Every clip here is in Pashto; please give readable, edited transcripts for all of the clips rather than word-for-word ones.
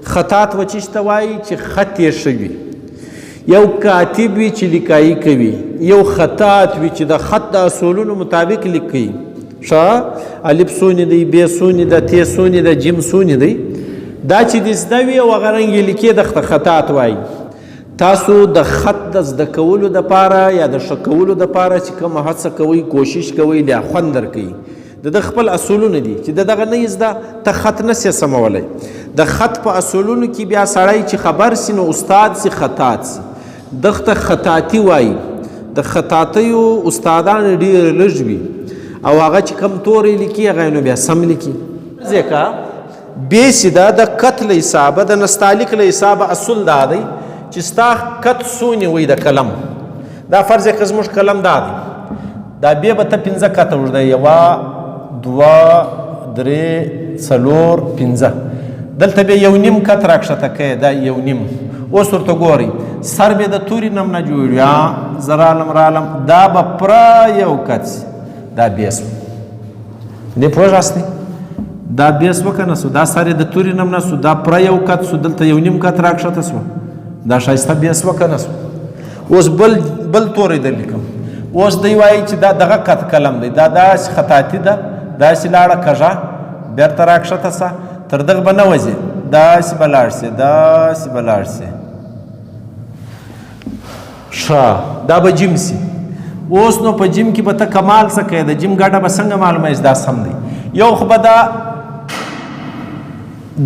خطاط وچیش ته وایي چې خط یې ښه وي. یو کاتب وي چې لیکایي کوي، یو خطاط وي چې د خط د اصولونو مطابق لیکي. ښه الف سونې دی، ب سونې ده، ت سونې ده، جیم سونې دی. دا چې د زده وي او هغه رنګ یې لیکي دغه خطاط وایي. تاسو د خط د زده کولو دپاره یا د ښه کولو دپاره چې کومه هڅه کوئ، کوشش کوئ، دا خوند درکوي. د خپل اصولونه دي چې دغه نه زده ته خط نسې سمولی. د خط په اصولونو کې بیا سړی چې خبر سي نو استاد سي، خطاط سي. دغه ته خطاطي وایي. د خطاطیو استادان ډېر لږ وي او هغه چې کم تورې لیکي هغه نو بیا سم لیکي. ځکه بیسې ده د کت له حسابه، د نستعلیق له حسابه اصول دا دی چې ستا کت سونې وي د قلم. دا فرض که زموږ قلم دا دی، دا بیا به ته 5 کته اوږده، 1 2 3 4 5. دلته بیا 1.5 کت راکښته کوې، دا 1.5. اوس ورته ګورئ سر بیا د تورې نم نه جوړ یا زرالم رالم، دا به پوره 1 کت سي. دا بیس دې پوهېږاستئ، دا بیس وکنه سو، دا سر یې د تورې نم نه سو، دا پوره 1 کت سو، دلته 1.5 کت راکښته سو، دا ښایسته بیس وکنه سو. اوس بل توری در لیکم. اوس دی وایي چې دا دغه کت قلم دی، دا داسې خطاطي ده، داسې لاړه کږه بیرته راکښته سه، تر دغه به نه وځې، داسې به لاړ سې، داسې به لاړ سې. ښه دا به جیم سي. اوس نو په جیم کې به ته کمال څه کوې، د جیم ګټه به څنګه معلوموې؟ دا سم دی. یو خو به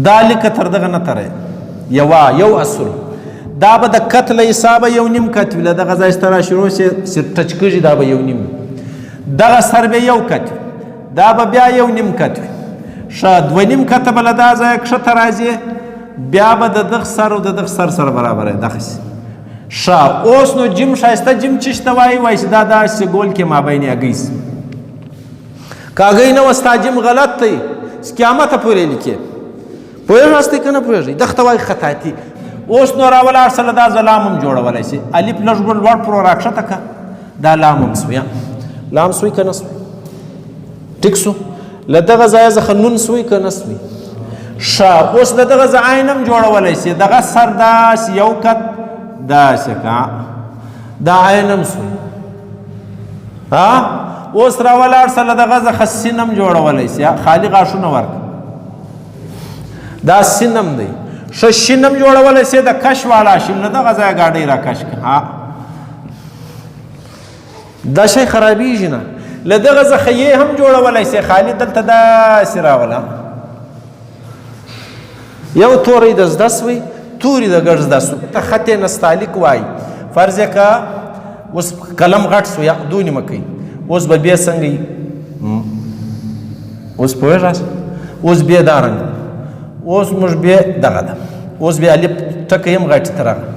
دا لیکه تر دغه نه ترې یو اصول، دا به د کت له حسابه 1.5 کت وي. له دغه ځای څخه را شروع سي ټچ کېږي، دا به 1.5. دغه سر به 1 کت وي، دا به بیا 1.5 کت وي. ښه 2.5 کته به له دا ځایه کښته راځي، بیا به د دغه سر او د دغه سر سره برابر دی دغسې. ښه اوس نو جیم ښایسته جیم چیش ته وایي؟ وایي چې دا داسې ګول کې مابین اګۍ سي. که اګۍ نه وه ستا جیم غلط دی، قیامته پورې لیکې. پوهېږاستئ که نه پوهېږئ؟ دغه ته وایي خطاطي. اوس نو راولاړ سه، له دا زه لام هم جوړولی سي. الف لږ لوړ پرو راکښته که، دا لام هم سوی. لام سوی که نه سوی؟ ټیک سو. له دغه ځایه څخه نون سوی که نه سوی؟ ښه اوس له دغه ځای عین هم جوړولی سي. دغه سر داسې 1 کت داسې که، دا عین هم سوی. اوس راولاړ سه، له دغه څخه سین هم جوړولی سي، خالي غاښونه ورکړه، دا سین هم دی. ښه شین هم جوړولی سي، د کش واړه شین، له دغه ځایه ګاډۍ را کش کړه. دا شی خرابېږي نه. له دغه څخه یې هم جوړولی سي، خالي دلته داسې راوله. یو توری د زده سوی، توري د ګډ زده سو، ته خط یې نستعلیق وایي. فرض یې که اوس قلم غټ سو یا دونې مه کوي. اوس به بیا څنګه وي؟ اوس پوهېږاست؟ اوس بیا دا رنګ، اوس موږ بیا دغه ده. اوس بیا الف ټکی هم غټ ته راغله.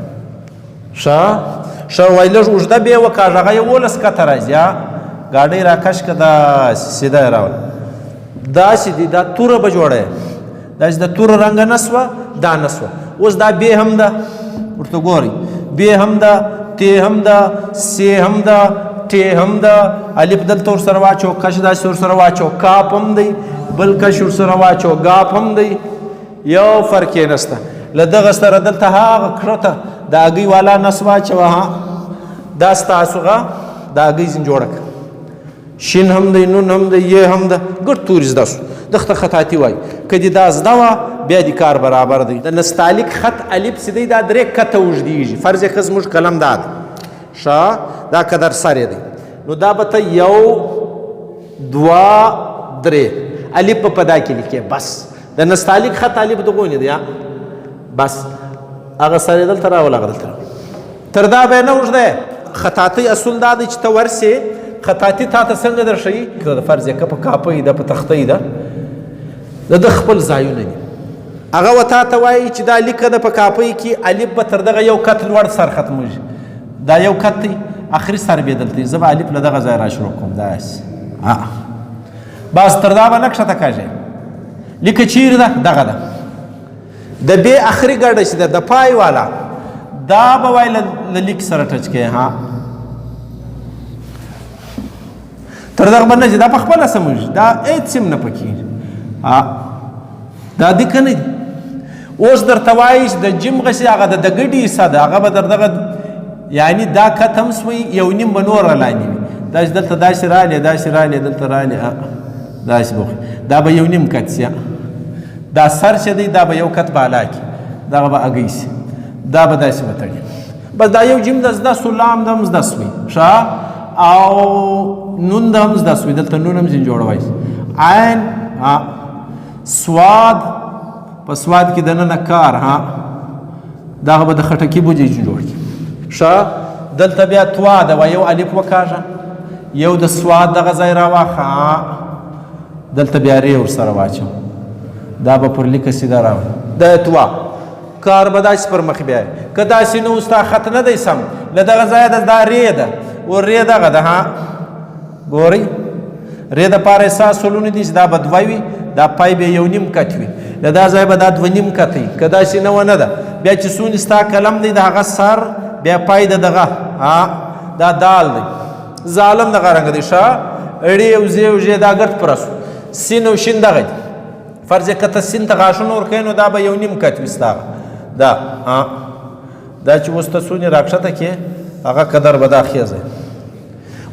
ښه وایي لږ اوږده بیا یې وکاږه، هغه 11 کته راځي. ګاډۍ راکش که داسې سیده یې راوله، داسې دي. دا توره به جوړه، داسې د توره رنګه نه سوه، دا نه سوه. اوس دا ب هم ده، ورته ګورئ ب هم ده، ت هم ده، س هم ده، ټ هم ده. الف دلته ورسره واچو، کش داسې ورسره واچو، کاپ هم دی، بل کش ورسره واچو، ګاپ هم دی. یو فرق یې نسته. له دغه سره دلته هغه کښته د اګۍ والا نس واچوه. دا ستاسو د اګۍ ځین جوړه کړه. شین هم دی، نون هم دی، یې هم ده، ګډ توري زده سو. دغه ته خطاطي وایي. که دې دا زده وه بیا دې کار برابر دی. د نستعلیق خط الف چې دی دا 3 کته اوږدېږي. فرض یې که زموږ قلم دا دی، ښه دا قدر سر یې دی، نو دا به ته 1 2 3 الف په دا کې لیکې. بس د نستعلیق خط الف دغونې دی، بس هغه سر یې دلته راوله، هغه دلته تر دا به یې نه اوږده. خطاطۍ اصول دا دی چې ته ورسې خطاطي تا ته څنګه در ښیي؟ که فرض یې که په کاپۍ ده، په تختۍ ده، د ده خپل ځایونه دي. هغه و تا ته وایي چې دا لیکه ده په کاپۍ کې، الف به تر دغه 1 کت لوړ سر ختمېږي. دا 1 کت دی، اخري سر بې دلته. زه به الف له دغه ځای را شروع کوم داسې. بس تر دا به نه کښته کږې. لیکه چیرې ده؟ دغه ده. د ب اخري ګډه چې ده، د پای والا، دا به وایي له لیک سره ټچ کوې. تر دغه به نه ځي، دا په خپله سمېږي، دا هېڅ هم نه پکېږي. دا دې که نه دي؟ اوس درته وایي چې د جیم غسې هغه د ګډې حصه ده هغه به در دغه یعنی دا کت هم سوی یو نیم به نوره لاندې وي داسې دلته داسې رالی داسې رالی دلته رالی داسې به دا به یو نیم کت سي دا سر چې دی دا به یو کت بالا کړي دغه به اګی سي دا به داسې وتړي بس دا یو جیم د زده سو لام د هم زده سوی ښه او نون د هم زده سوی دلته نون هم ځینې جوړوی عین سواد په سواد کې دننه کار دغه به د خټکي بوجۍ جوړ کړي ښه دلته بیا توا ده و یو الف وکاږه یو د سواد دغه ځای راواخه دلته بیا ری ورسره واچو دا به پر لیکه سیده راوړي دا توا کار به داسې پر مخ بیا که داسې نه ستا خط نه دی سم له دغه ځایه د دا ری ده و ری دغه ده ګورئ ری دپاره سا سلونه دي چې دا به دوه وي دا پای به یو نیم کت وي له دا ځای به دا دوه نیم کت وي که داسې نه ونه ده بیا چې څونې ستا قلم دی د هغه سر بیا پای د دغه دا دال دی ظالم دغه رنګ دی ښه اړې او زې او ژې دا ګډ پرسو سین او شین دغه دی فرض یې که ته سین ته غاښونه ورکوې نو دا به یو نیم کت وي ستا دا چې اوس ته څونې راکښته کړې هغه قدر به دا خیزه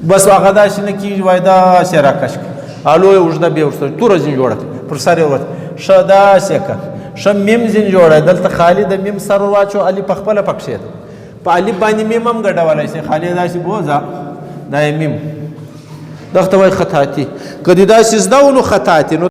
بس هغه داسې نه کېږي وایي داسې راکش کړه الو یې اوږده بیا ورسره توره ځینې جوړه کړه پر سر یې ووت ښه داسې کړه ښه میم ځینې جوړه دلته خالي د میم سر واچو علي په خپله پکښې ده په الف باندې میم هم ګډولی شي خالي داسې بوځه دا یې میم دغه ته وایي خطاطي که دې داسې زده و نو خطاطي